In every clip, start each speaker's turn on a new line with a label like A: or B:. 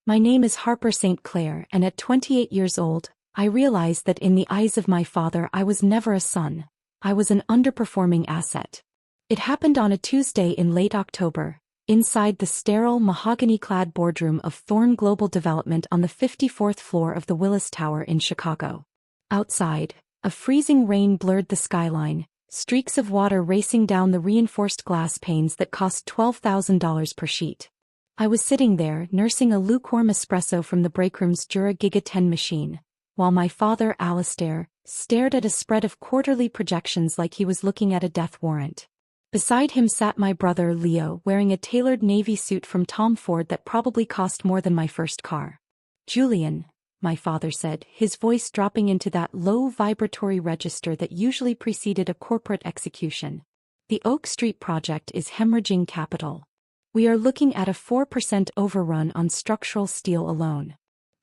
A: My name is Harper St. Clair, and at 28 years old, I realized that in the eyes of my father I was never a son. I was an underperforming asset. It happened on a Tuesday in late October, inside the sterile mahogany-clad boardroom of Thorn Global Development on the 54th floor of the Willis Tower in Chicago. Outside, a freezing rain blurred the skyline, streaks of water racing down the reinforced glass panes that cost $12,000 per sheet. I was sitting there, nursing a lukewarm espresso from the breakroom's Jura Giga 10 machine, while my father, Alistair, stared at a spread of quarterly projections like he was looking at a death warrant. Beside him sat my brother, Leo, wearing a tailored navy suit from Tom Ford that probably cost more than my first car. "Julian," my father said, his voice dropping into that low vibratory register that usually preceded a corporate execution. "The Oak Street project is hemorrhaging capital. We are looking at a 4% overrun on structural steel alone.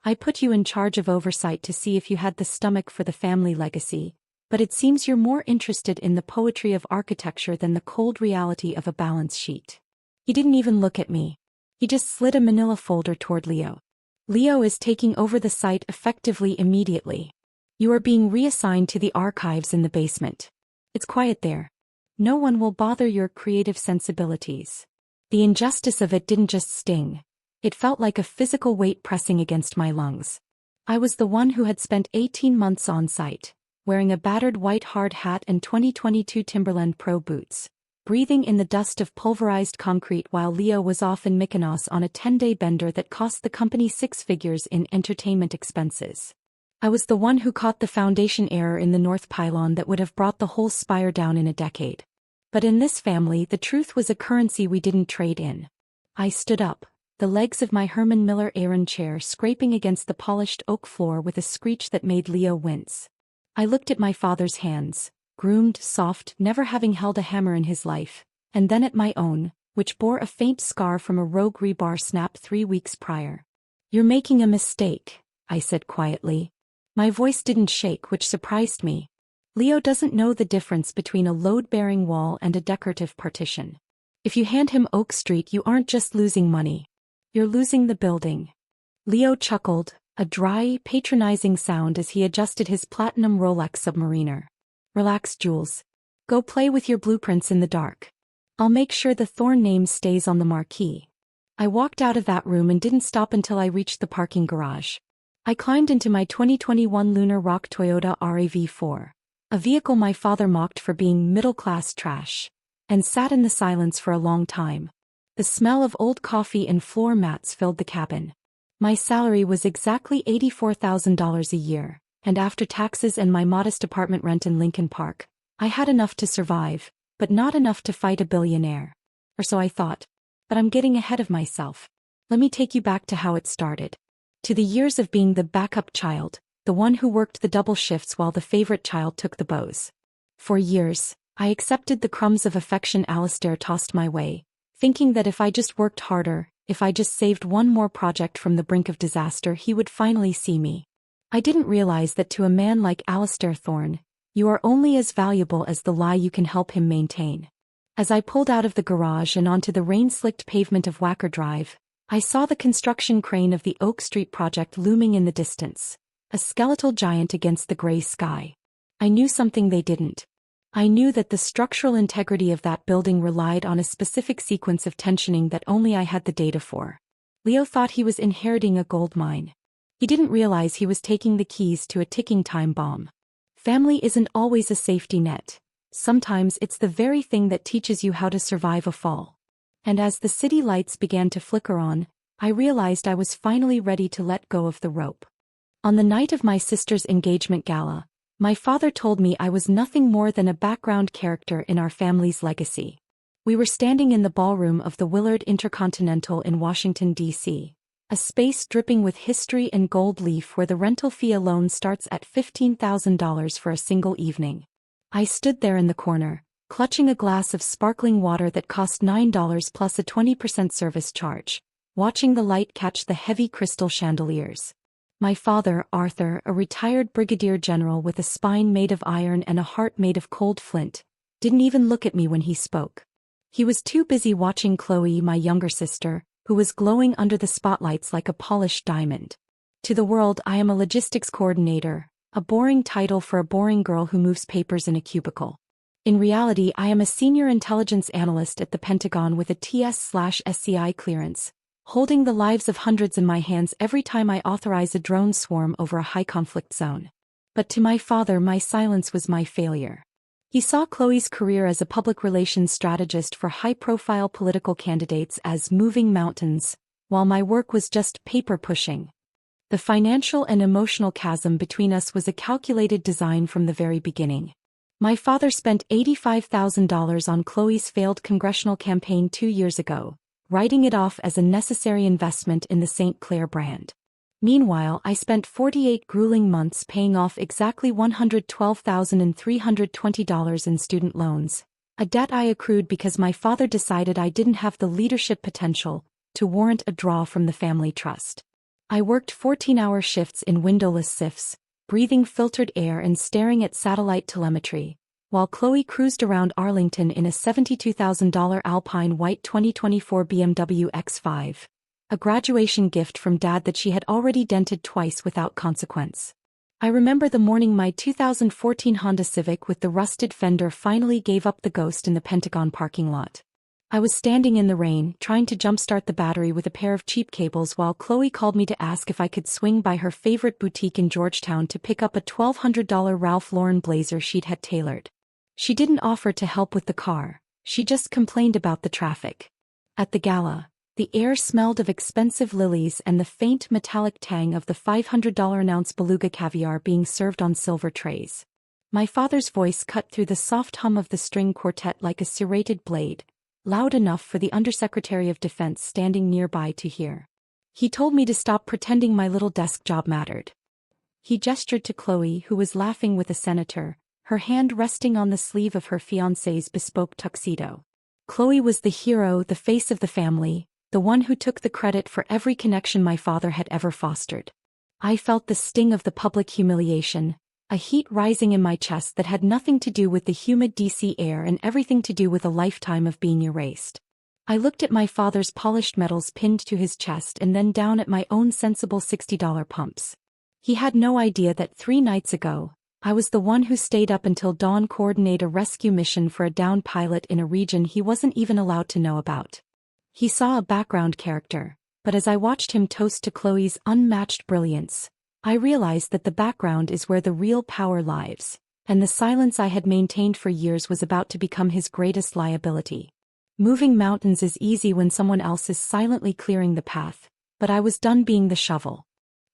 A: I put you in charge of oversight to see if you had the stomach for the family legacy, but it seems you're more interested in the poetry of architecture than the cold reality of a balance sheet." He didn't even look at me. He just slid a manila folder toward Leo. "Leo is taking over the site effectively immediately. You are being reassigned to the archives in the basement. It's quiet there. No one will bother your creative sensibilities." The injustice of it didn't just sting. It felt like a physical weight pressing against my lungs. I was the one who had spent 18 months on site, wearing a battered white hard hat and 2022 Timberland Pro boots, breathing in the dust of pulverized concrete while Leo was off in Mykonos on a 10-day bender that cost the company 6 figures in entertainment expenses. I was the one who caught the foundation error in the north pylon that would have brought the whole spire down in a decade. But in this family, the truth was a currency we didn't trade in. I stood up, the legs of my Herman Miller Aeron chair scraping against the polished oak floor with a screech that made Leo wince. I looked at my father's hands, groomed, soft, never having held a hammer in his life, and then at my own, which bore a faint scar from a rogue rebar snap 3 weeks prior. "You're making a mistake," I said quietly. My voice didn't shake, which surprised me. Leo doesn't know the difference between a load-bearing wall and a decorative partition. If you hand him Oak Street, you aren't just losing money. You're losing the building. Leo chuckled, a dry, patronizing sound as he adjusted his platinum Rolex Submariner. "Relax, Jules. Go play with your blueprints in the dark. I'll make sure the Thorn name stays on the marquee." I walked out of that room and didn't stop until I reached the parking garage. I climbed into my 2021 Lunar Rock Toyota RAV4. A vehicle my father mocked for being middle-class trash, and sat in the silence for a long time. The smell of old coffee and floor mats filled the cabin. My salary was exactly $84,000 a year, and after taxes and my modest apartment rent in Lincoln Park, I had enough to survive, but not enough to fight a billionaire. Or so I thought. But I'm getting ahead of myself. Let me take you back to how it started. To the years of being the backup child, the one who worked the double shifts while the favorite child took the bows. For years, I accepted the crumbs of affection Alistair tossed my way, thinking that if I just worked harder, if I just saved one more project from the brink of disaster, he would finally see me. I didn't realize that to a man like Alistair Thorn, you are only as valuable as the lie you can help him maintain. As I pulled out of the garage and onto the rain-slicked pavement of Wacker Drive, I saw the construction crane of the Oak Street project looming in the distance, a skeletal giant against the gray sky. I knew something they didn't. I knew that the structural integrity of that building relied on a specific sequence of tensioning that only I had the data for. Leo thought he was inheriting a gold mine. He didn't realize he was taking the keys to a ticking time bomb. Family isn't always a safety net. Sometimes it's the very thing that teaches you how to survive a fall. And as the city lights began to flicker on, I realized I was finally ready to let go of the rope. On the night of my sister's engagement gala, my father told me I was nothing more than a background character in our family's legacy. We were standing in the ballroom of the Willard Intercontinental in Washington, D.C., a space dripping with history and gold leaf where the rental fee alone starts at $15,000 for a single evening. I stood there in the corner, clutching a glass of sparkling water that cost $9 plus a 20% service charge, watching the light catch the heavy crystal chandeliers. My father, Arthur, a retired brigadier general with a spine made of iron and a heart made of cold flint, didn't even look at me when he spoke. He was too busy watching Chloe, my younger sister, who was glowing under the spotlights like a polished diamond. To the world, I am a logistics coordinator, a boring title for a boring girl who moves papers in a cubicle. In reality, I am a senior intelligence analyst at the Pentagon with a TS/SCI clearance, holding the lives of hundreds in my hands every time I authorize a drone swarm over a high-conflict zone. But to my father, my silence was my failure. He saw Chloe's career as a public relations strategist for high-profile political candidates as moving mountains, while my work was just paper pushing. The financial and emotional chasm between us was a calculated design from the very beginning. My father spent $85,000 on Chloe's failed congressional campaign 2 years ago, writing it off as a necessary investment in the St. Clair brand. Meanwhile, I spent 48 grueling months paying off exactly $112,320 in student loans, a debt I accrued because my father decided I didn't have the leadership potential to warrant a draw from the family trust. I worked 14-hour shifts in windowless SIFs, breathing filtered air and staring at satellite telemetry, while Chloe cruised around Arlington in a $72,000 Alpine white 2024 BMW X5, a graduation gift from Dad that she had already dented twice without consequence. I remember the morning my 2014 Honda Civic with the rusted fender finally gave up the ghost in the Pentagon parking lot. I was standing in the rain, trying to jumpstart the battery with a pair of cheap cables while Chloe called me to ask if I could swing by her favorite boutique in Georgetown to pick up a $1,200 Ralph Lauren blazer she'd had tailored. She didn't offer to help with the car, she just complained about the traffic. At the gala, the air smelled of expensive lilies and the faint metallic tang of the $500 an ounce beluga caviar being served on silver trays. My father's voice cut through the soft hum of the string quartet like a serrated blade, loud enough for the Undersecretary of Defense standing nearby to hear. He told me to stop pretending my little desk job mattered. He gestured to Chloe, who was laughing with a senator, her hand resting on the sleeve of her fiancé's bespoke tuxedo. Chloe was the hero, the face of the family, the one who took the credit for every connection my father had ever fostered. I felt the sting of the public humiliation, a heat rising in my chest that had nothing to do with the humid DC air and everything to do with a lifetime of being erased. I looked at my father's polished metals pinned to his chest and then down at my own sensible $60 pumps. He had no idea that 3 nights ago, I was the one who stayed up until dawn to coordinate a rescue mission for a downed pilot in a region he wasn't even allowed to know about. He saw a background character, but as I watched him toast to Chloe's unmatched brilliance, I realized that the background is where the real power lies, and the silence I had maintained for years was about to become his greatest liability. Moving mountains is easy when someone else is silently clearing the path, but I was done being the shovel.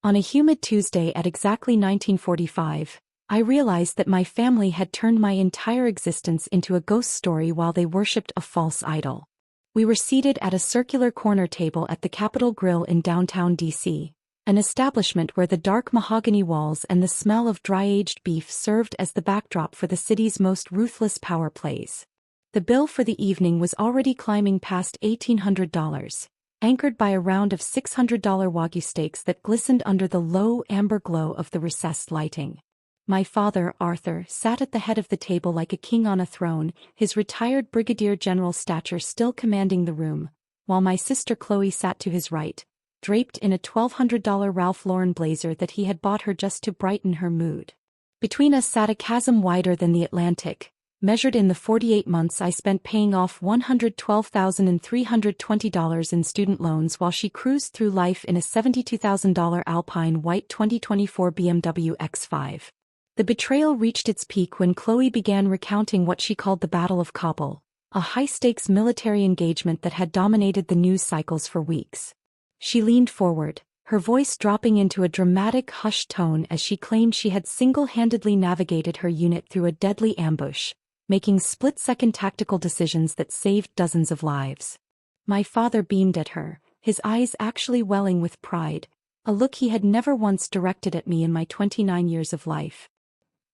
A: On a humid Tuesday at exactly 1945, I realized that my family had turned my entire existence into a ghost story while they worshipped a false idol. We were seated at a circular corner table at the Capitol Grill in downtown DC. An establishment where the dark mahogany walls and the smell of dry-aged beef served as the backdrop for the city's most ruthless power plays. The bill for the evening was already climbing past $1,800, anchored by a round of $600 Wagyu steaks that glistened under the low amber glow of the recessed lighting. My father, Arthur, sat at the head of the table like a king on a throne, his retired brigadier general stature still commanding the room, while my sister Chloe sat to his right, draped in a $1,200 Ralph Lauren blazer that he had bought her just to brighten her mood. Between us sat a chasm wider than the Atlantic, measured in the 48 months I spent paying off $112,320 in student loans while she cruised through life in a $72,000 Alpine white 2024 BMW X5. The betrayal reached its peak when Chloe began recounting what she called the Battle of Kabul, a high-stakes military engagement that had dominated the news cycles for weeks. She leaned forward, her voice dropping into a dramatic hushed tone as she claimed she had single-handedly navigated her unit through a deadly ambush, making split-second tactical decisions that saved dozens of lives. My father beamed at her, his eyes actually welling with pride, a look he had never once directed at me in my 29 years of life.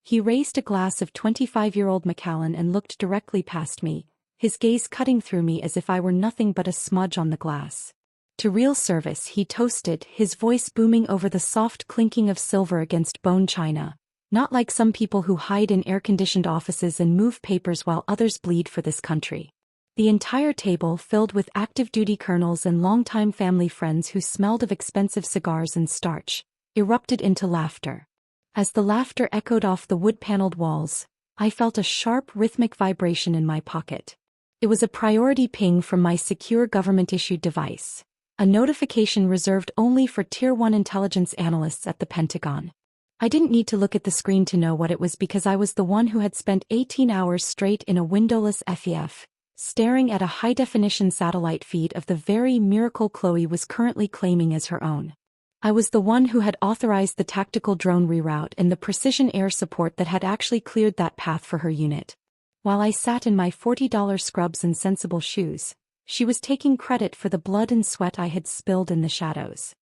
A: He raised a glass of 25-year-old Macallan and looked directly past me, his gaze cutting through me as if I were nothing but a smudge on the glass. To real service he toasted, his voice booming over the soft clinking of silver against bone china, not like some people who hide in air-conditioned offices and move papers while others bleed for this country. The entire table filled with active-duty colonels and longtime family friends who smelled of expensive cigars and starch, erupted into laughter. As the laughter echoed off the wood-paneled walls, I felt a sharp rhythmic vibration in my pocket. It was a priority ping from my secure government-issued device, a notification reserved only for Tier 1 intelligence analysts at the Pentagon. I didn't need to look at the screen to know what it was because I was the one who had spent 18 hours straight in a windowless FEF, staring at a high-definition satellite feed of the very miracle Chloe was currently claiming as her own. I was the one who had authorized the tactical drone reroute and the precision air support that had actually cleared that path for her unit. While I sat in my $40 scrubs and sensible shoes, she was taking credit for the blood and sweat I had spilled in the shadows.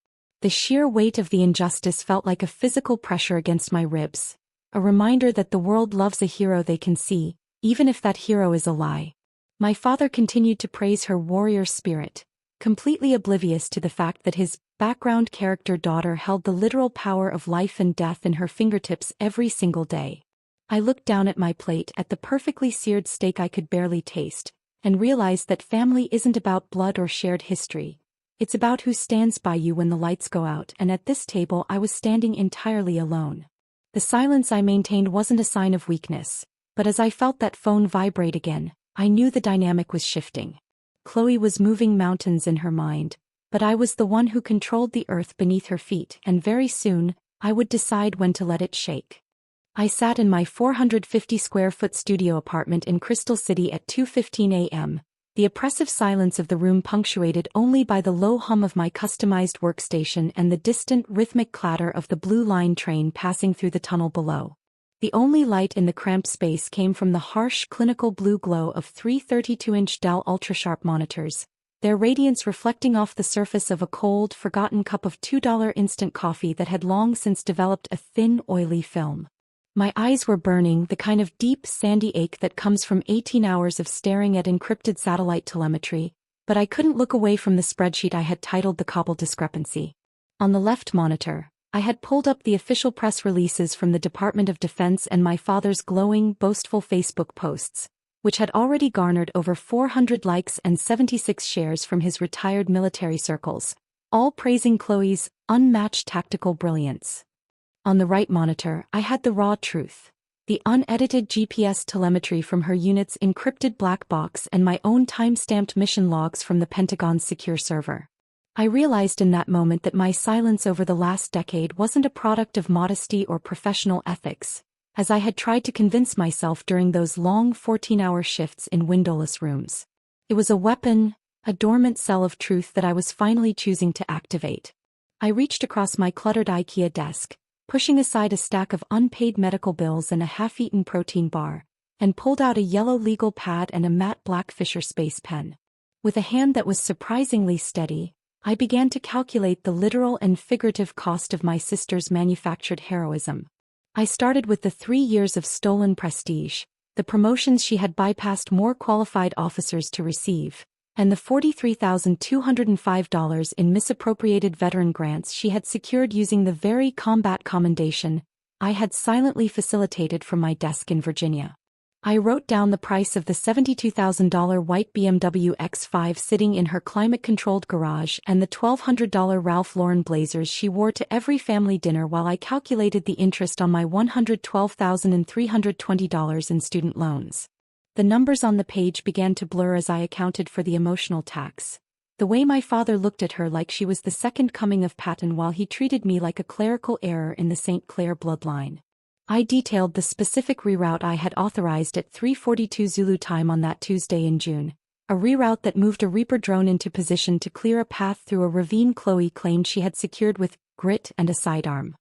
A: The sheer weight of the injustice felt like a physical pressure against my ribs, a reminder that the world loves a hero they can see, even if that hero is a lie. My father continued to praise her warrior spirit, completely oblivious to the fact that his background character daughter held the literal power of life and death in her fingertips every single day. I looked down at my plate at the perfectly seared steak I could barely taste, and realized that family isn't about blood or shared history. It's about who stands by you when the lights go out, and at this table I was standing entirely alone. The silence I maintained wasn't a sign of weakness, but as I felt that phone vibrate again, I knew the dynamic was shifting. Chloe was moving mountains in her mind, but I was the one who controlled the earth beneath her feet, and very soon, I would decide when to let it shake. I sat in my 450-square-foot studio apartment in Crystal City at 2:15 a.m., the oppressive silence of the room punctuated only by the low hum of my customized workstation and the distant rhythmic clatter of the Blue Line train passing through the tunnel below. The only light in the cramped space came from the harsh clinical blue glow of three 32-inch Dell ultrasharp monitors, their radiance reflecting off the surface of a cold, forgotten cup of $2 instant coffee that had long since developed a thin, oily film. My eyes were burning, the kind of deep, sandy ache that comes from 18 hours of staring at encrypted satellite telemetry, but I couldn't look away from the spreadsheet I had titled The Cobble Discrepancy. On the left monitor, I had pulled up the official press releases from the Department of Defense and my father's glowing, boastful Facebook posts, which had already garnered over 400 likes and 76 shares from his retired military circles, all praising Chloe's unmatched tactical brilliance. On the right monitor, I had the raw truth, the unedited GPS telemetry from her unit's encrypted black box and my own time-stamped mission logs from the Pentagon's secure server. I realized in that moment that my silence over the last decade wasn't a product of modesty or professional ethics, as I had tried to convince myself during those long 14-hour shifts in windowless rooms. It was a weapon, a dormant cell of truth that I was finally choosing to activate. I reached across my cluttered IKEA desk, pushing aside a stack of unpaid medical bills and a half-eaten protein bar, and pulled out a yellow legal pad and a matte black Fisher Space pen. With a hand that was surprisingly steady, I began to calculate the literal and figurative cost of my sister's manufactured heroism. I started with the 3 years of stolen prestige, the promotions she had bypassed more qualified officers to receive, and the $43,205 in misappropriated veteran grants she had secured using the very combat commendation I had silently facilitated from my desk in Virginia. I wrote down the price of the $72,000 white BMW X5 sitting in her climate-controlled garage and the $1,200 Ralph Lauren blazers she wore to every family dinner while I calculated the interest on my $112,320 in student loans. The numbers on the page began to blur as I accounted for the emotional tax. The way my father looked at her like she was the second coming of Patton while he treated me like a clerical error in the St. Clair bloodline. I detailed the specific reroute I had authorized at 3:42 Zulu time on that Tuesday in June, a reroute that moved a Reaper drone into position to clear a path through a ravine Chloe claimed she had secured with grit and a sidearm.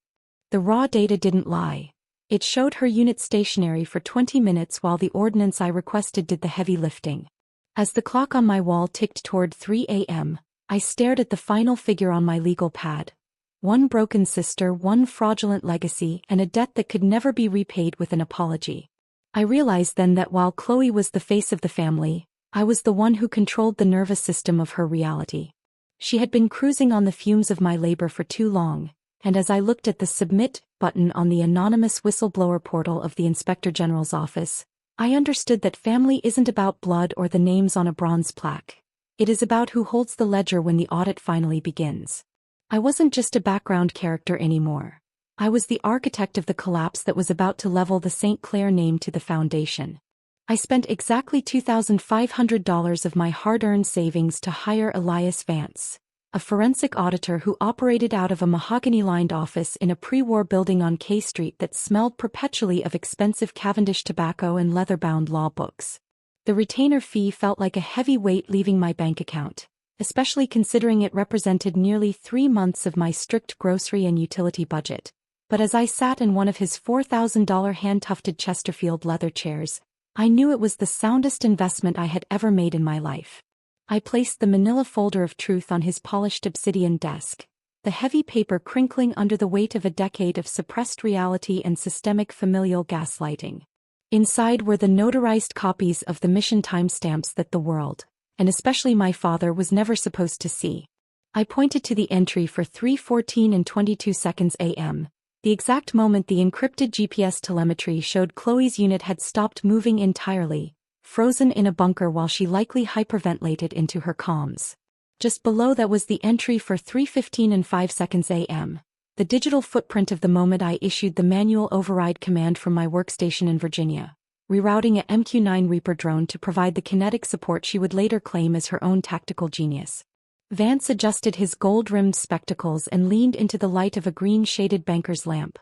A: The raw data didn't lie. It showed her unit stationary for 20 minutes while the ordnance I requested did the heavy lifting. As the clock on my wall ticked toward 3 a.m., I stared at the final figure on my legal pad. One broken sister, one fraudulent legacy, and a debt that could never be repaid with an apology. I realized then that while Chloe was the face of the family, I was the one who controlled the nervous system of her reality. She had been cruising on the fumes of my labor for too long, and as I looked at the Submit button on the anonymous whistleblower portal of the Inspector General's office, I understood that family isn't about blood or the names on a bronze plaque. It is about who holds the ledger when the audit finally begins. I wasn't just a background character anymore. I was the architect of the collapse that was about to level the St. Clair name to the foundation. I spent exactly $2,500 of my hard-earned savings to hire Elias Vance, a forensic auditor who operated out of a mahogany-lined office in a pre-war building on K Street that smelled perpetually of expensive Cavendish tobacco and leather-bound law books. The retainer fee felt like a heavy weight leaving my bank account, especially considering it represented nearly 3 months of my strict grocery and utility budget. But as I sat in one of his $4,000 hand-tufted Chesterfield leather chairs, I knew it was the soundest investment I had ever made in my life. I placed the manila folder of truth on his polished obsidian desk, the heavy paper crinkling under the weight of a decade of suppressed reality and systemic familial gaslighting. Inside were the notarized copies of the mission timestamps that the world, and especially my father, was never supposed to see. I pointed to the entry for 3:14 and 22 seconds a.m., the exact moment the encrypted GPS telemetry showed Chloe's unit had stopped moving entirely, frozen in a bunker while she likely hyperventilated into her comms. Just below that was the entry for 3:15 and 5 seconds a.m., the digital footprint of the moment I issued the manual override command from my workstation in Virginia, rerouting a MQ-9 Reaper drone to provide the kinetic support she would later claim as her own tactical genius. Vance adjusted his gold-rimmed spectacles and leaned into the light of a green-shaded banker's lamp,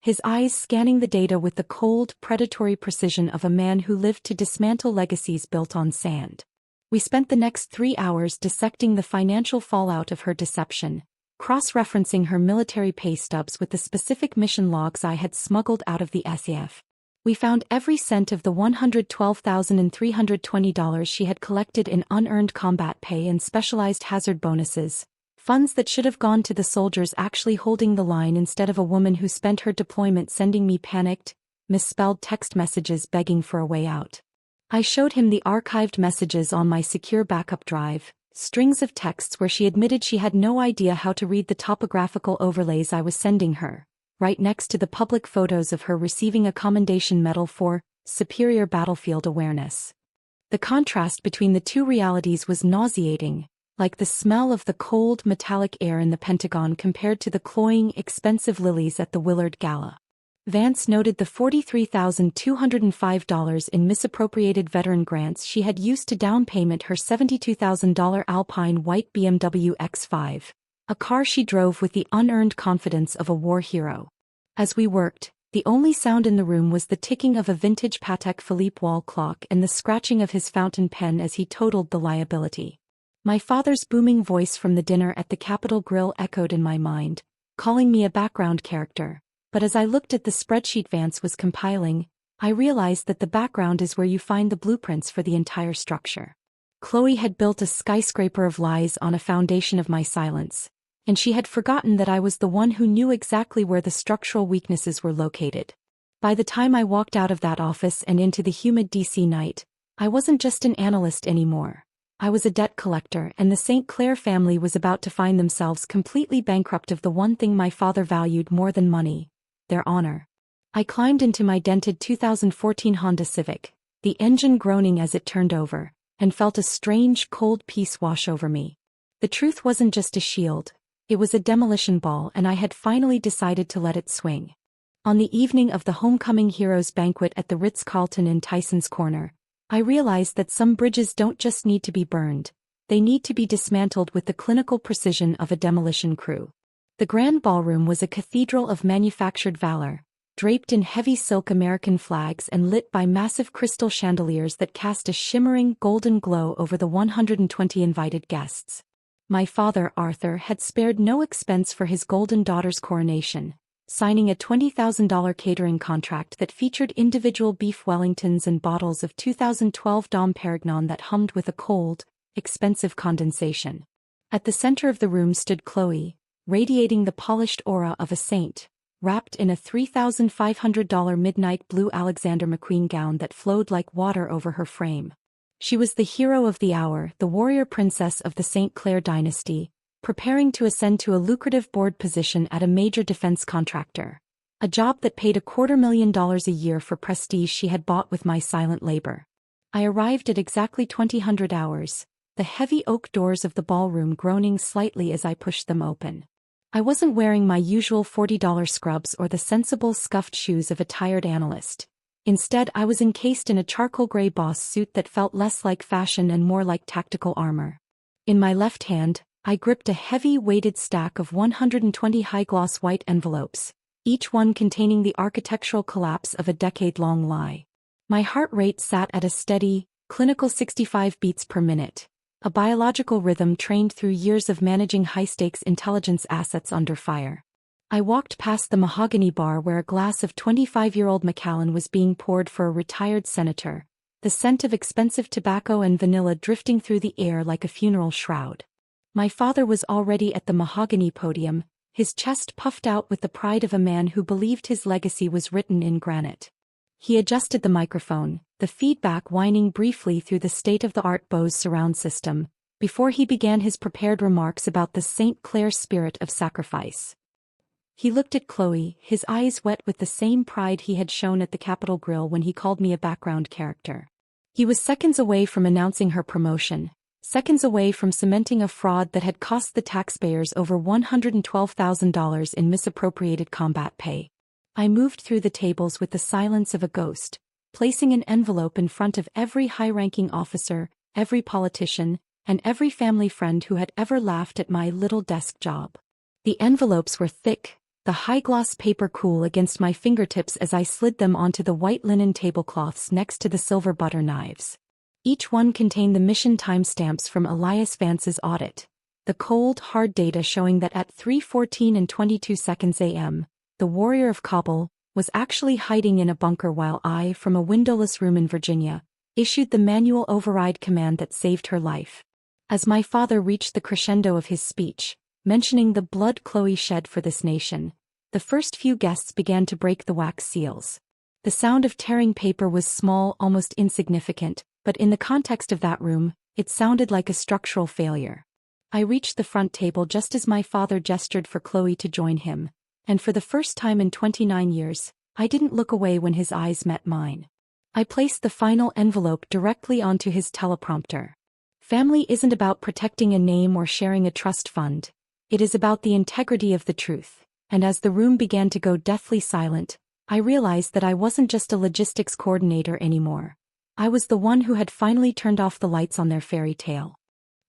A: his eyes scanning the data with the cold, predatory precision of a man who lived to dismantle legacies built on sand. We spent the next 3 hours dissecting the financial fallout of her deception, cross-referencing her military pay stubs with the specific mission logs I had smuggled out of the SAF. We found every cent of the $112,320 she had collected in unearned combat pay and specialized hazard bonuses, funds that should have gone to the soldiers actually holding the line instead of a woman who spent her deployment sending me panicked, misspelled text messages begging for a way out. I showed him the archived messages on my secure backup drive, strings of texts where she admitted she had no idea how to read the topographical overlays I was sending her, right next to the public photos of her receiving a commendation medal for superior battlefield awareness. The contrast between the two realities was nauseating, like the smell of the cold, metallic air in the Pentagon compared to the cloying, expensive lilies at the Willard Gala. Vance noted the $43,205 in misappropriated veteran grants she had used to down payment her $72,000 Alpine white BMW X5, a car she drove with the unearned confidence of a war hero. As we worked, the only sound in the room was the ticking of a vintage Patek Philippe wall clock and the scratching of his fountain pen as he totaled the liability. My father's booming voice from the dinner at the Capitol Grill echoed in my mind, calling me a background character, but as I looked at the spreadsheet Vance was compiling, I realized that the background is where you find the blueprints for the entire structure. Chloe had built a skyscraper of lies on a foundation of my silence, and she had forgotten that I was the one who knew exactly where the structural weaknesses were located. By the time I walked out of that office and into the humid DC night, I wasn't just an analyst anymore. I was a debt collector, and the St. Clair family was about to find themselves completely bankrupt of the one thing my father valued more than money: their honor. I climbed into my dented 2014 Honda Civic, the engine groaning as it turned over, and felt a strange, cold peace wash over me. The truth wasn't just a shield. It was a demolition ball, and I had finally decided to let it swing. On the evening of the Homecoming Heroes banquet at the Ritz-Carlton in Tyson's Corner, I realized that some bridges don't just need to be burned, they need to be dismantled with the clinical precision of a demolition crew. The grand ballroom was a cathedral of manufactured valor, draped in heavy silk American flags and lit by massive crystal chandeliers that cast a shimmering golden glow over the 120 invited guests. My father, Arthur, had spared no expense for his golden daughter's coronation, signing a $20,000 catering contract that featured individual beef Wellingtons and bottles of 2012 Dom Perignon that hummed with a cold, expensive condensation. At the center of the room stood Chloe, radiating the polished aura of a saint, wrapped in a $3,500 midnight blue Alexander McQueen gown that flowed like water over her frame. She was the hero of the hour, the warrior princess of the St. Clair dynasty, preparing to ascend to a lucrative board position at a major defense contractor. A job that paid $250,000 a year for prestige she had bought with my silent labor. I arrived at exactly 2000 hours, the heavy oak doors of the ballroom groaning slightly as I pushed them open. I wasn't wearing my usual $40 scrubs or the sensible scuffed shoes of a tired analyst. Instead, I was encased in a charcoal gray boss suit that felt less like fashion and more like tactical armor. In my left hand, I gripped a heavy weighted stack of 120 high-gloss white envelopes, each one containing the architectural collapse of a decade-long lie. My heart rate sat at a steady, clinical 65 beats per minute, a biological rhythm trained through years of managing high-stakes intelligence assets under fire. I walked past the mahogany bar where a glass of 25-year-old Macallan was being poured for a retired senator, the scent of expensive tobacco and vanilla drifting through the air like a funeral shroud. My father was already at the mahogany podium, his chest puffed out with the pride of a man who believed his legacy was written in granite. He adjusted the microphone, the feedback whining briefly through the state-of-the-art Bose surround system, before he began his prepared remarks about the St. Clair spirit of sacrifice. He looked at Chloe, his eyes wet with the same pride he had shown at the Capitol Grill when he called me a background character. He was seconds away from announcing her promotion, seconds away from cementing a fraud that had cost the taxpayers over $112,000 in misappropriated combat pay. I moved through the tables with the silence of a ghost, placing an envelope in front of every high-ranking officer, every politician, and every family friend who had ever laughed at my little desk job. The envelopes were thick, the high-gloss paper cool against my fingertips as I slid them onto the white linen tablecloths next to the silver butter knives. Each one contained the mission timestamps from Elias Vance's audit, the cold, hard data showing that at 3:14 and 22 seconds a.m., the warrior of Kabul was actually hiding in a bunker while I, from a windowless room in Virginia, issued the manual override command that saved her life. As my father reached the crescendo of his speech, mentioning the blood Chloe shed for this nation, the first few guests began to break the wax seals. The sound of tearing paper was small, almost insignificant, but in the context of that room, it sounded like a structural failure. I reached the front table just as my father gestured for Chloe to join him, and for the first time in 29 years, I didn't look away when his eyes met mine. I placed the final envelope directly onto his teleprompter. Family isn't about protecting a name or sharing a trust fund. It is about the integrity of the truth, and as the room began to go deathly silent, I realized that I wasn't just a logistics coordinator anymore. I was the one who had finally turned off the lights on their fairy tale.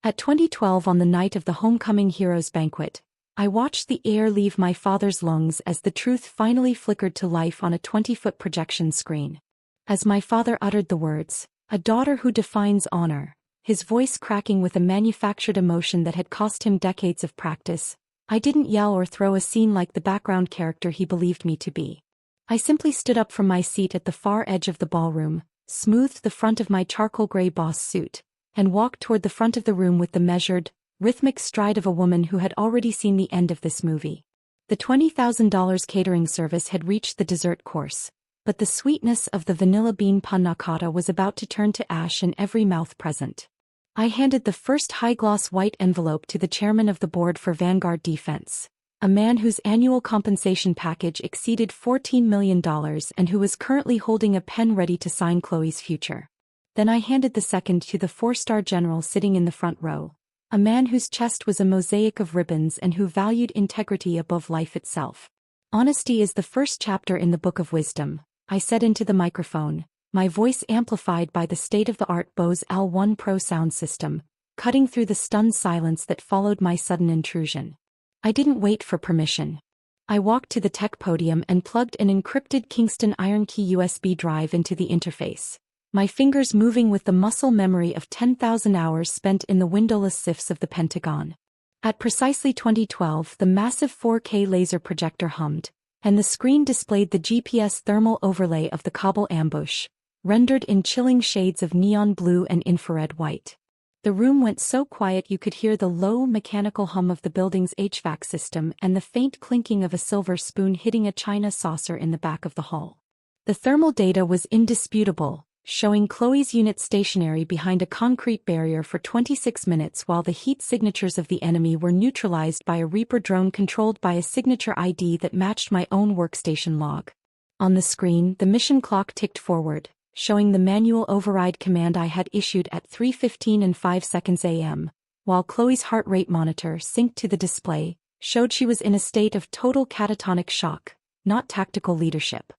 A: At 2012, on the night of the Homecoming Heroes Banquet, I watched the air leave my father's lungs as the truth finally flickered to life on a 20-foot projection screen. As my father uttered the words, "A daughter who defines honor," his voice cracking with a manufactured emotion that had cost him decades of practice, I didn't yell or throw a scene like the background character he believed me to be. I simply stood up from my seat at the far edge of the ballroom, smoothed the front of my charcoal gray boss suit, and walked toward the front of the room with the measured, rhythmic stride of a woman who had already seen the end of this movie. The $20,000 catering service had reached the dessert course, but the sweetness of the vanilla bean panna cotta was about to turn to ash in every mouth present. I handed the first high-gloss white envelope to the chairman of the board for Vanguard Defense, a man whose annual compensation package exceeded $14 million and who was currently holding a pen ready to sign Chloe's future. Then I handed the second to the four-star general sitting in the front row, a man whose chest was a mosaic of ribbons and who valued integrity above life itself. "Honesty is the first chapter in the Book of Wisdom," I said into the microphone, my voice amplified by the state-of-the-art Bose L1 Pro sound system, cutting through the stunned silence that followed my sudden intrusion. I didn't wait for permission. I walked to the tech podium and plugged an encrypted Kingston IronKey USB drive into the interface, my fingers moving with the muscle memory of 10,000 hours spent in the windowless sifts of the Pentagon. At precisely 2012, the massive 4K laser projector hummed, and the screen displayed the GPS thermal overlay of the Kabul ambush, rendered in chilling shades of neon blue and infrared white. The room went so quiet you could hear the low mechanical hum of the building's HVAC system and the faint clinking of a silver spoon hitting a china saucer in the back of the hall. The thermal data was indisputable, showing Chloe's unit stationary behind a concrete barrier for 26 minutes while the heat signatures of the enemy were neutralized by a Reaper drone controlled by a signature ID that matched my own workstation log. On the screen, the mission clock ticked forward, showing the manual override command I had issued at 3:15:05 a.m., while Chloe's heart rate monitor, synced to the display, showed she was in a state of total catatonic shock, not tactical leadership.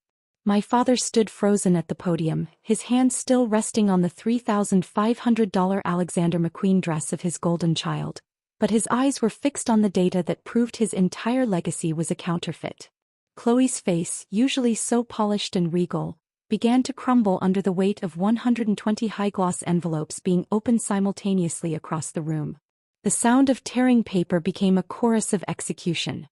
A: My father stood frozen at the podium, his hand still resting on the $3,500 Alexander McQueen dress of his golden child, but his eyes were fixed on the data that proved his entire legacy was a counterfeit. Chloe's face, usually so polished and regal, began to crumble under the weight of 120 high-gloss envelopes being opened simultaneously across the room. The sound of tearing paper became a chorus of execution.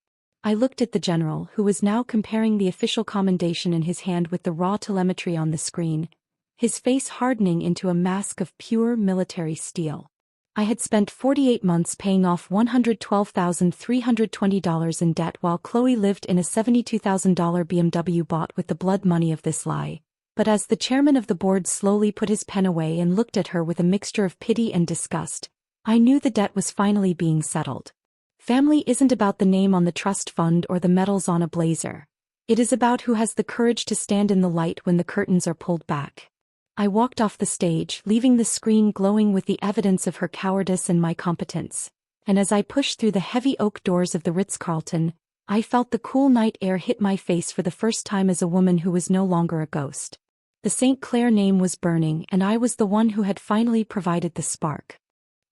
A: I looked at the general, who was now comparing the official commendation in his hand with the raw telemetry on the screen, his face hardening into a mask of pure military steel. I had spent 48 months paying off $112,320 in debt while Chloe lived in a $72,000 BMW bought with the blood money of this lie. But as the chairman of the board slowly put his pen away and looked at her with a mixture of pity and disgust, I knew the debt was finally being settled. Family isn't about the name on the trust fund or the medals on a blazer. It is about who has the courage to stand in the light when the curtains are pulled back. I walked off the stage, leaving the screen glowing with the evidence of her cowardice and my competence. And as I pushed through the heavy oak doors of the Ritz-Carlton, I felt the cool night air hit my face for the first time as a woman who was no longer a ghost. The St. Clair name was burning, and I was the one who had finally provided the spark.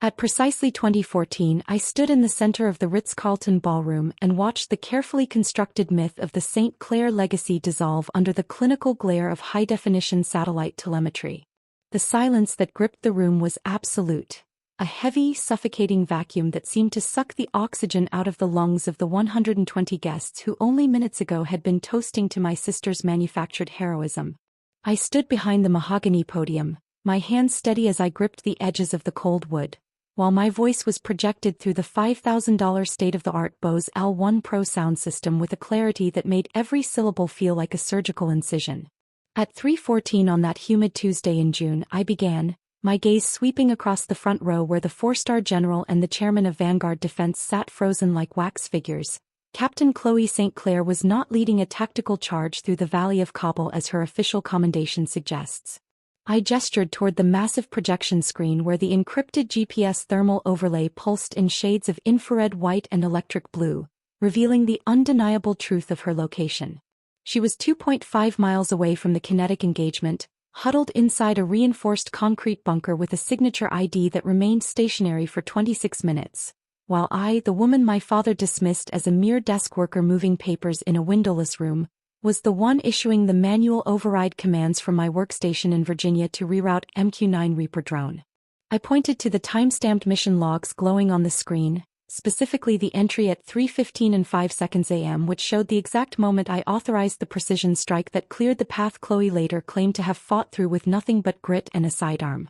A: At precisely 2014, I stood in the center of the Ritz-Carlton ballroom and watched the carefully constructed myth of the St. Clair legacy dissolve under the clinical glare of high-definition satellite telemetry. The silence that gripped the room was absolute, a heavy, suffocating vacuum that seemed to suck the oxygen out of the lungs of the 120 guests who only minutes ago had been toasting to my sister's manufactured heroism. I stood behind the mahogany podium, my hands steady as I gripped the edges of the cold wood, while my voice was projected through the $5,000 state-of-the-art Bose L1 Pro sound system with a clarity that made every syllable feel like a surgical incision. At 3:14 on that humid Tuesday in June, I began, my gaze sweeping across the front row where the four-star general and the chairman of Vanguard Defense sat frozen like wax figures. Captain Chloe St. Clair was not leading a tactical charge through the Valley of Kabul as her official commendation suggests. I gestured toward the massive projection screen where the encrypted GPS thermal overlay pulsed in shades of infrared white and electric blue, revealing the undeniable truth of her location. She was 2.5 miles away from the kinetic engagement, huddled inside a reinforced concrete bunker with a signature ID that remained stationary for 26 minutes. While I, the woman my father dismissed as a mere desk worker moving papers in a windowless room, was the one issuing the manual override commands from my workstation in Virginia to reroute MQ-9 Reaper drone. I pointed to the time-stamped mission logs glowing on the screen, specifically the entry at 3:15:05 a.m. which showed the exact moment I authorized the precision strike that cleared the path Chloe later claimed to have fought through with nothing but grit and a sidearm.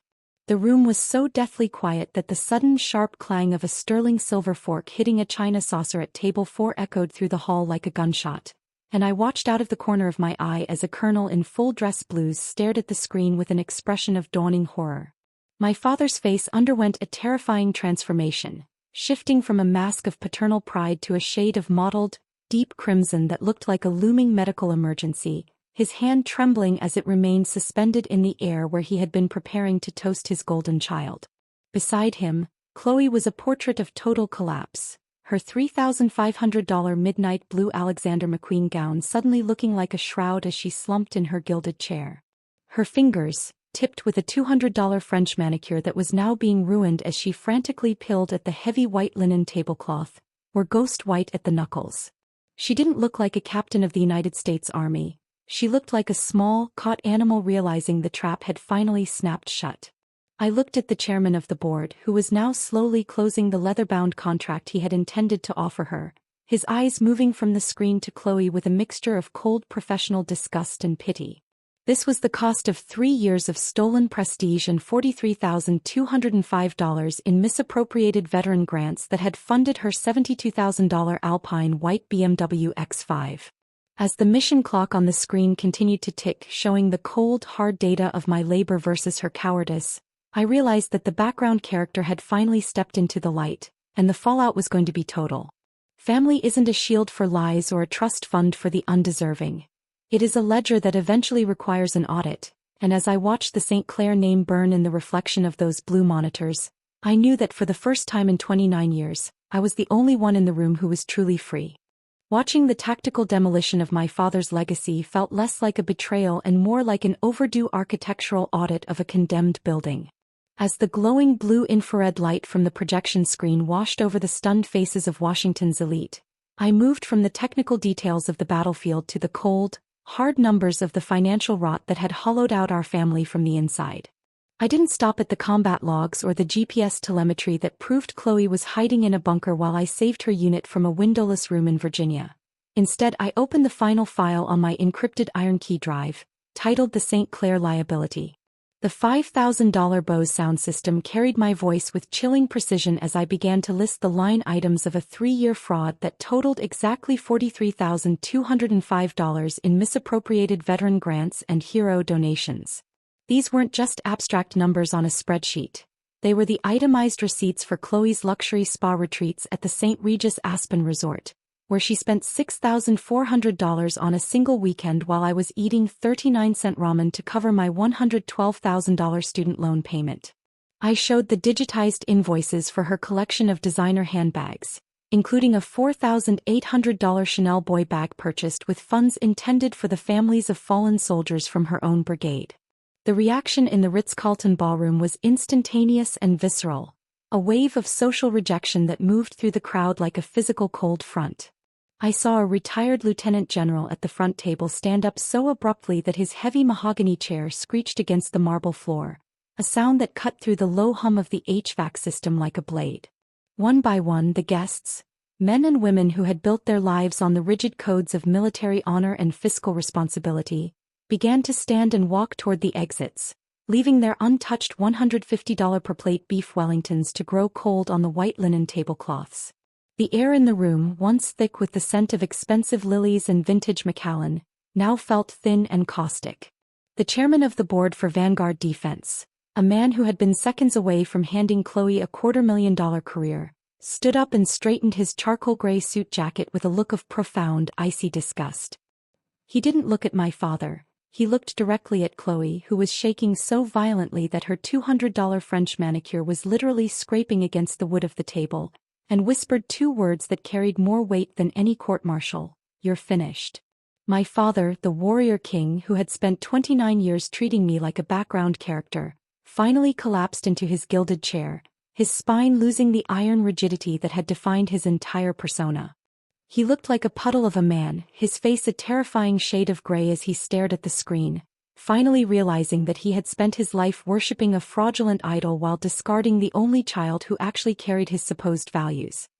A: The room was so deathly quiet that the sudden sharp clang of a sterling silver fork hitting a china saucer at table 4 echoed through the hall like a gunshot, and I watched out of the corner of my eye as a colonel in full dress blues stared at the screen with an expression of dawning horror. My father's face underwent a terrifying transformation, shifting from a mask of paternal pride to a shade of mottled, deep crimson that looked like a looming medical emergency, his hand trembling as it remained suspended in the air where he had been preparing to toast his golden child. Beside him, Chloe was a portrait of total collapse, her $3,500 midnight blue Alexander McQueen gown suddenly looking like a shroud as she slumped in her gilded chair. Her fingers, tipped with a $200 French manicure that was now being ruined as she frantically pilled at the heavy white linen tablecloth, were ghost white at the knuckles. She didn't look like a captain of the United States Army. She looked like a small, caught animal realizing the trap had finally snapped shut. I looked at the chairman of the board, who was now slowly closing the leather-bound contract he had intended to offer her, his eyes moving from the screen to Chloe with a mixture of cold professional disgust and pity. This was the cost of 3 years of stolen prestige and $43,205 in misappropriated veteran grants that had funded her $72,000 Alpine white BMW X5. As the mission clock on the screen continued to tick, showing the cold, hard data of my labor versus her cowardice, I realized that the background character had finally stepped into the light, and the fallout was going to be total. Family isn't a shield for lies or a trust fund for the undeserving. It is a ledger that eventually requires an audit, and as I watched the St. Clair name burn in the reflection of those blue monitors, I knew that for the first time in 29 years, I was the only one in the room who was truly free. Watching the tactical demolition of my father's legacy felt less like a betrayal and more like an overdue architectural audit of a condemned building. As the glowing blue infrared light from the projection screen washed over the stunned faces of Washington's elite, I moved from the technical details of the battlefield to the cold, hard numbers of the financial rot that had hollowed out our family from the inside. I didn't stop at the combat logs or the GPS telemetry that proved Chloe was hiding in a bunker while I saved her unit from a windowless room in Virginia. Instead, I opened the final file on my encrypted iron key drive, titled The St. Clair Liability. The $5,000 Bose sound system carried my voice with chilling precision as I began to list the line items of a 3-year fraud that totaled exactly $43,205 in misappropriated veteran grants and hero donations. These weren't just abstract numbers on a spreadsheet. They were the itemized receipts for Chloe's luxury spa retreats at the St. Regis Aspen Resort, where she spent $6,400 on a single weekend while I was eating 39-cent ramen to cover my $112,000 student loan payment. I showed the digitized invoices for her collection of designer handbags, including a $4,800 Chanel boy bag purchased with funds intended for the families of fallen soldiers from her own brigade. The reaction in the Ritz-Carlton ballroom was instantaneous and visceral, a wave of social rejection that moved through the crowd like a physical cold front. I saw a retired lieutenant general at the front table stand up so abruptly that his heavy mahogany chair screeched against the marble floor, a sound that cut through the low hum of the HVAC system like a blade. One by one, the guests, men and women who had built their lives on the rigid codes of military honor and fiscal responsibility, began to stand and walk toward the exits, leaving their untouched $150 per plate beef Wellingtons to grow cold on the white linen tablecloths. The air in the room, once thick with the scent of expensive lilies and vintage Macallan, now felt thin and caustic. The chairman of the board for Vanguard Defense, a man who had been seconds away from handing Chloe a $250,000 career, stood up and straightened his charcoal gray suit jacket with a look of profound, icy disgust. He didn't look at my father. He looked directly at Chloe, who was shaking so violently that her $200 French manicure was literally scraping against the wood of the table, and whispered 2 words that carried more weight than any court-martial: "You're finished." My father, the warrior king who had spent 29 years treating me like a background character, finally collapsed into his gilded chair, his spine losing the iron rigidity that had defined his entire persona. He looked like a puddle of a man, his face a terrifying shade of gray as he stared at the screen, finally realizing that he had spent his life worshipping a fraudulent idol while discarding the only child who actually carried his supposed values.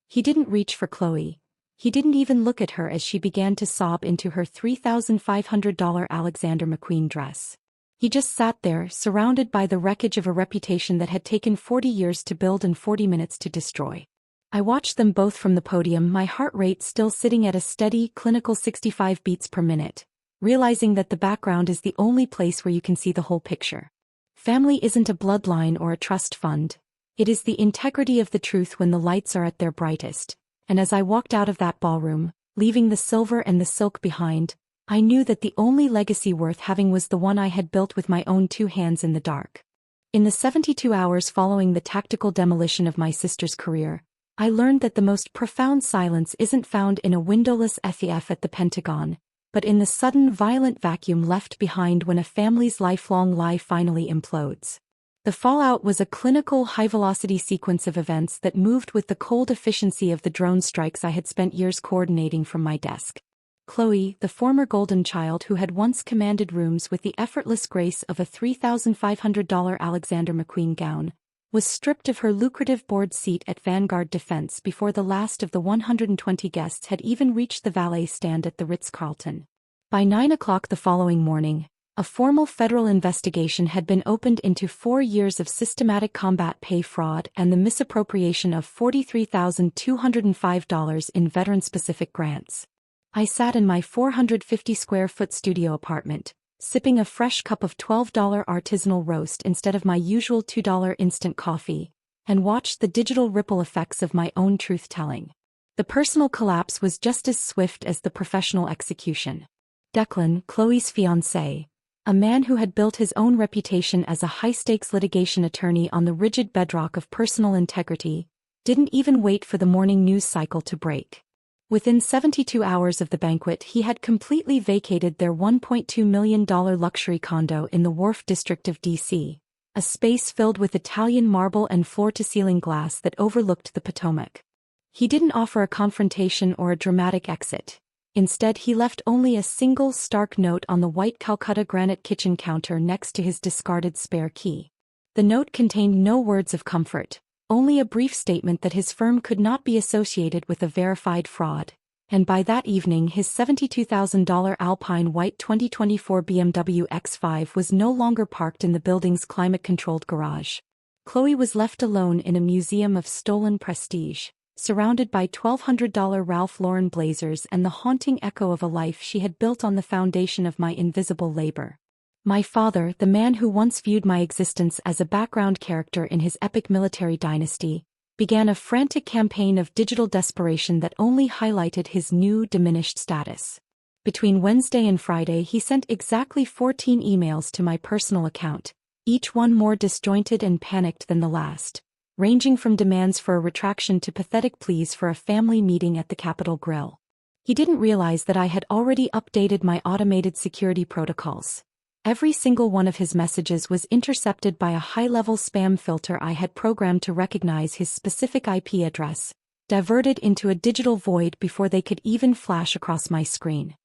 A: He didn't reach for Chloe. He didn't even look at her as she began to sob into her $3,500 Alexander McQueen dress. He just sat there, surrounded by the wreckage of a reputation that had taken 40 years to build and 40 minutes to destroy. I watched them both from the podium, my heart rate still sitting at a steady, clinical 65 beats per minute, realizing that the background is the only place where you can see the whole picture. Family isn't a bloodline or a trust fund. It is the integrity of the truth when the lights are at their brightest. And as I walked out of that ballroom, leaving the silver and the silk behind, I knew that the only legacy worth having was the one I had built with my own 2 hands in the dark. In the 72 hours following the tactical demolition of my sister's career, I learned that the most profound silence isn't found in a windowless FEF at the Pentagon, but in the sudden violent vacuum left behind when a family's lifelong lie finally implodes. The fallout was a clinical high-velocity sequence of events that moved with the cold efficiency of the drone strikes I had spent years coordinating from my desk. Chloe, the former golden child who had once commanded rooms with the effortless grace of a $3,500 Alexander McQueen gown, was stripped of her lucrative board seat at Vanguard Defense before the last of the 120 guests had even reached the valet stand at the Ritz-Carlton. By 9 o'clock the following morning, a formal federal investigation had been opened into 4 years of systematic combat pay fraud and the misappropriation of $43,205 in veteran-specific grants. I sat in my 450-square-foot studio apartment, sipping a fresh cup of $12 artisanal roast instead of my usual $2 instant coffee, and watched the digital ripple effects of my own truth-telling. The personal collapse was just as swift as the professional execution. Declan, Chloe's fiancé, a man who had built his own reputation as a high-stakes litigation attorney on the rigid bedrock of personal integrity, didn't even wait for the morning news cycle to break. Within 72 hours of the banquet, he had completely vacated their $1.2 million luxury condo in the Wharf district of D.C., a space filled with Italian marble and floor-to-ceiling glass that overlooked the Potomac. He didn't offer a confrontation or a dramatic exit. Instead, he left only a single stark note on the white Calcutta granite kitchen counter next to his discarded spare key. The note contained no words of comfort, only a brief statement that his firm could not be associated with a verified fraud, and by that evening his $72,000 Alpine White 2024 BMW X5 was no longer parked in the building's climate-controlled garage. Chloe was left alone in a museum of stolen prestige, surrounded by $1,200 Ralph Lauren blazers and the haunting echo of a life she had built on the foundation of my invisible labor. My father, the man who once viewed my existence as a background character in his epic military dynasty, began a frantic campaign of digital desperation that only highlighted his new, diminished status. Between Wednesday and Friday, he sent exactly 14 emails to my personal account, each one more disjointed and panicked than the last, ranging from demands for a retraction to pathetic pleas for a family meeting at the Capitol Grill. He didn't realize that I had already updated my automated security protocols. Every single one of his messages was intercepted by a high-level spam filter I had programmed to recognize his specific IP address, diverted into a digital void before they could even flash across my screen.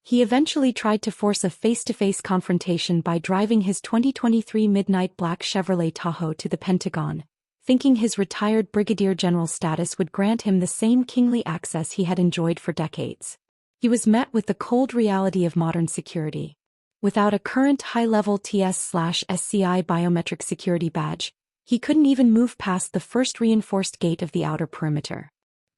A: He eventually tried to force a face-to-face confrontation by driving his 2023 midnight black Chevrolet Tahoe to the Pentagon, thinking his retired brigadier general status would grant him the same kingly access he had enjoyed for decades. He was met with the cold reality of modern security. Without a current high-level TS/SCI biometric security badge, he couldn't even move past the first reinforced gate of the outer perimeter.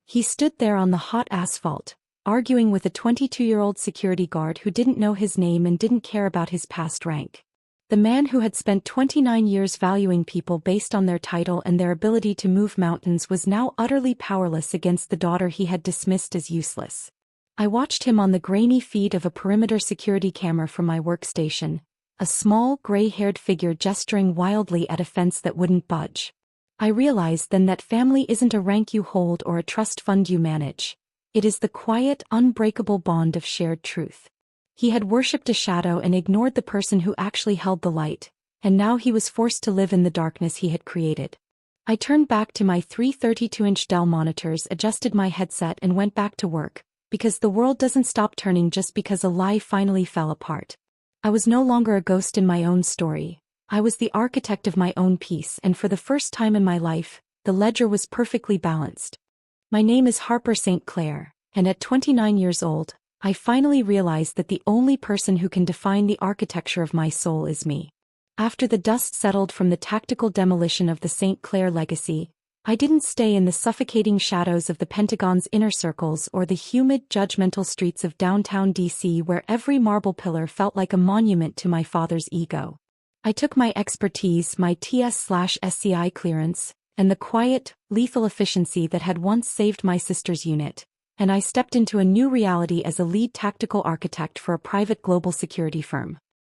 A: He stood there on the hot asphalt, arguing with a 22-year-old security guard who didn't know his name and didn't care about his past rank. The man who had spent 29 years valuing people based on their title and their ability to move mountains was now utterly powerless against the daughter he had dismissed as useless. I watched him on the grainy feed of a perimeter security camera from my workstation, a small, gray-haired figure gesturing wildly at a fence that wouldn't budge. I realized then that family isn't a rank you hold or a trust fund you manage. It is the quiet, unbreakable bond of shared truth. He had worshipped a shadow and ignored the person who actually held the light, and now he was forced to live in the darkness he had created. I turned back to my 3 32-inch Dell monitors, adjusted my headset and went back to work, because the world doesn't stop turning just because a lie finally fell apart. I was no longer a ghost in my own story. I was the architect of my own peace, and for the first time in my life, the ledger was perfectly balanced. My name is Harper St. Clair, and at 29 years old, I finally realized that the only person who can define the architecture of my soul is me. After the dust settled from the tactical demolition of the St. Clair legacy, I didn't stay in the suffocating shadows of the Pentagon's inner circles or the humid, judgmental streets of downtown D.C. where every marble pillar felt like a monument to my father's ego. I took my expertise, my TS/SCI clearance, and the quiet, lethal efficiency that had once saved my sister's unit, and I stepped into a new reality as a lead tactical architect for a private global security firm.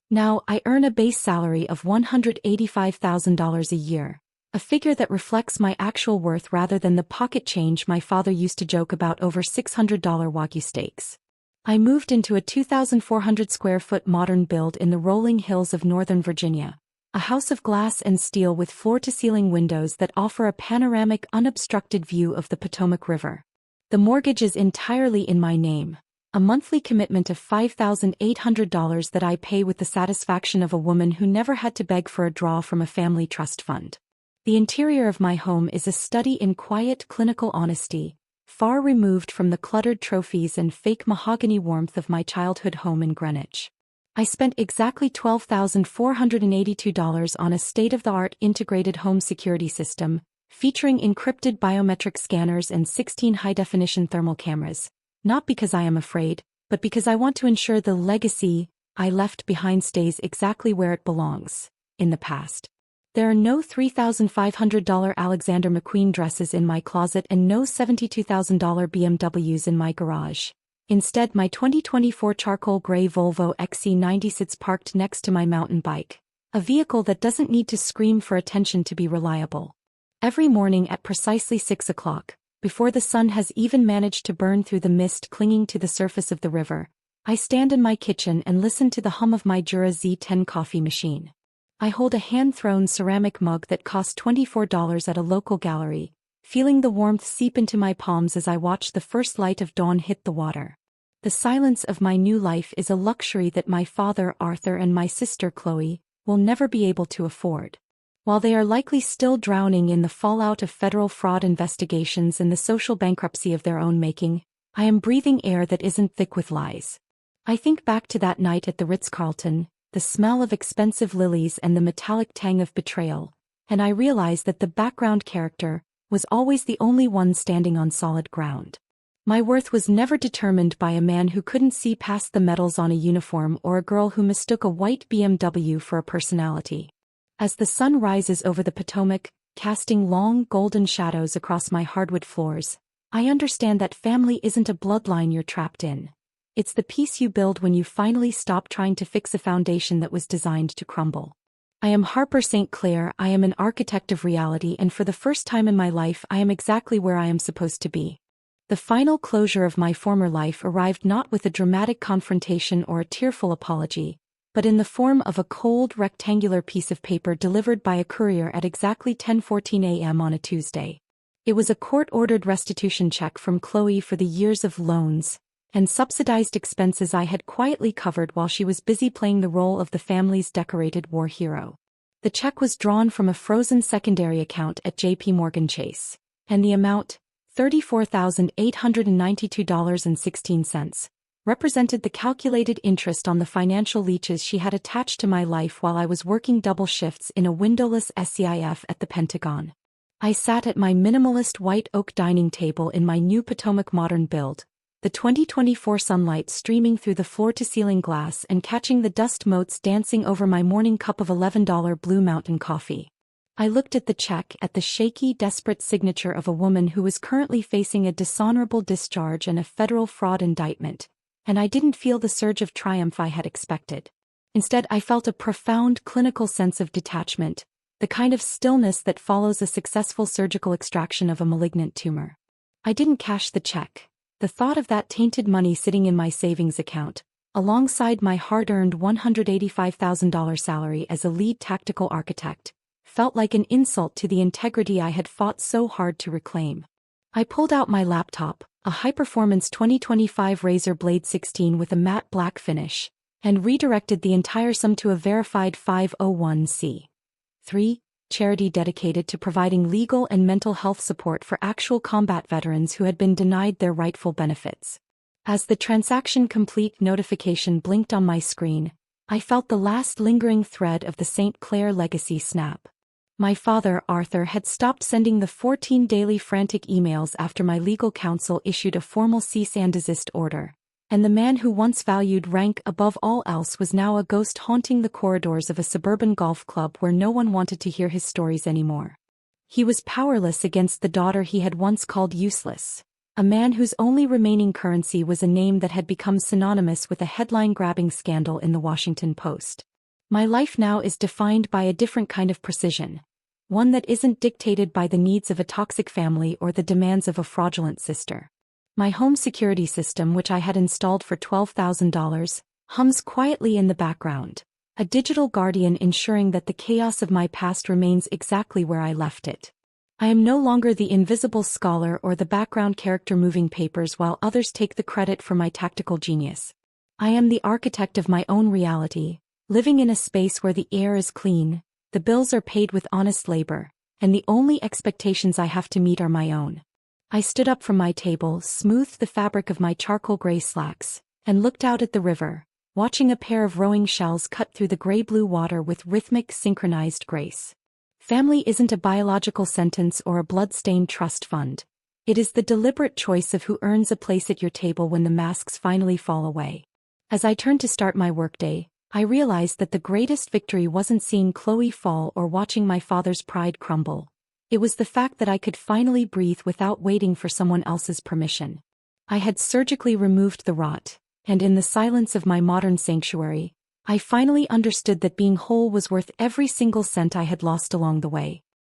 A: Now I earn a base salary of $185,000 a year, a figure that reflects my actual worth rather than the pocket change my father used to joke about over $600 Wagyu steaks. I moved into a 2,400-square-foot modern build in the rolling hills of Northern Virginia, a house of glass and steel with floor-to-ceiling windows that offer a panoramic, unobstructed view of the Potomac River. The mortgage is entirely in my name, a monthly commitment of $5,800 that I pay with the satisfaction of a woman who never had to beg for a draw from a family trust fund. The interior of my home is a study in quiet, clinical honesty, far removed from the cluttered trophies and fake mahogany warmth of my childhood home in Greenwich. I spent exactly $12,482 on a state-of-the-art integrated home security system, featuring encrypted biometric scanners and 16 high-definition thermal cameras, Not because I am afraid, but because I want to ensure the legacy I left behind stays exactly where it belongs, in the past. There are no $3,500 Alexander McQueen dresses in my closet and no $72,000 BMWs in my garage. Instead, my 2024 charcoal gray Volvo XC90 sits parked next to my mountain bike, a vehicle that doesn't need to scream for attention to be reliable. Every morning at precisely 6 o'clock, before the sun has even managed to burn through the mist clinging to the surface of the river, I stand in my kitchen and listen to the hum of my Jura Z10 coffee machine. I hold a hand-thrown ceramic mug that cost $24 at a local gallery, feeling the warmth seep into my palms as I watch the first light of dawn hit the water. The silence of my new life is a luxury that my father Arthur and my sister Chloe will never be able to afford. While they are likely still drowning in the fallout of federal fraud investigations and the social bankruptcy of their own making, I am breathing air that isn't thick with lies. I think back to that night at the Ritz-Carlton, the smell of expensive lilies and the metallic tang of betrayal, and I realize that the background character was always the only one standing on solid ground. My worth was never determined by a man who couldn't see past the medals on a uniform or a girl who mistook a white BMW for a personality. As the sun rises over the Potomac, casting long golden shadows across my hardwood floors, I understand that family isn't a bloodline you're trapped in. It's the peace you build when you finally stop trying to fix a foundation that was designed to crumble. I am Harper St. Clair. I am an architect of reality, and for the first time in my life I am exactly where I am supposed to be. The final closure of my former life arrived not with a dramatic confrontation or a tearful apology, but in the form of a cold rectangular piece of paper delivered by a courier at exactly 10:14 a.m. on a Tuesday. It was a court-ordered restitution check from Chloe for the years of loans and subsidized expenses I had quietly covered while she was busy playing the role of the family's decorated war hero. The check was drawn from a frozen secondary account at J.P. Morgan Chase, and the amount, $34,892.16, represented the calculated interest on the financial leeches she had attached to my life while I was working double shifts in a windowless SCIF at the Pentagon. I sat at my minimalist white oak dining table in my new Potomac modern build, the 2024 sunlight streaming through the floor-to-ceiling glass and catching the dust motes dancing over my morning cup of $11 Blue Mountain coffee. I looked at the check, at the shaky, desperate signature of a woman who was currently facing a dishonorable discharge and a federal fraud indictment, and I didn't feel the surge of triumph I had expected. Instead, I felt a profound clinical sense of detachment, the kind of stillness that follows a successful surgical extraction of a malignant tumor. I didn't cash the check. The thought of that tainted money sitting in my savings account, alongside my hard-earned $185,000 salary as a lead tactical architect, felt like an insult to the integrity I had fought so hard to reclaim. I pulled out my laptop, a high-performance 2025 Razer Blade 16 with a matte black finish, and redirected the entire sum to a verified 501c3 charity dedicated to providing legal and mental health support for actual combat veterans who had been denied their rightful benefits. As the transaction complete notification blinked on my screen, I felt the last lingering thread of the St. Clair legacy snap. My father, Arthur, had stopped sending the 14 daily frantic emails after my legal counsel issued a formal cease and desist order, and the man who once valued rank above all else was now a ghost haunting the corridors of a suburban golf club where no one wanted to hear his stories anymore. He was powerless against the daughter he had once called useless, a man whose only remaining currency was a name that had become synonymous with a headline-grabbing scandal in the Washington Post. My life now is defined by a different kind of precision, one that isn't dictated by the needs of a toxic family or the demands of a fraudulent sister. My home security system, which I had installed for $12,000, hums quietly in the background, a digital guardian ensuring that the chaos of my past remains exactly where I left it. I am no longer the invisible scholar or the background character moving papers while others take the credit for my tactical genius. I am the architect of my own reality, living in a space where the air is clean, the bills are paid with honest labor, and the only expectations I have to meet are my own. I stood up from my table, smoothed the fabric of my charcoal gray slacks, and looked out at the river, watching a pair of rowing shells cut through the gray-blue water with rhythmic, synchronized grace. Family isn't a biological sentence or a blood-stained trust fund. It is the deliberate choice of who earns a place at your table when the masks finally fall away. As I turned to start my workday, I realized that the greatest victory wasn't seeing Chloe fall or watching my father's pride crumble. It was the fact that I could finally breathe without waiting for someone else's permission. I had surgically removed the rot, and in the silence of my modern sanctuary, I finally understood that being whole was worth every single cent I had lost along the way.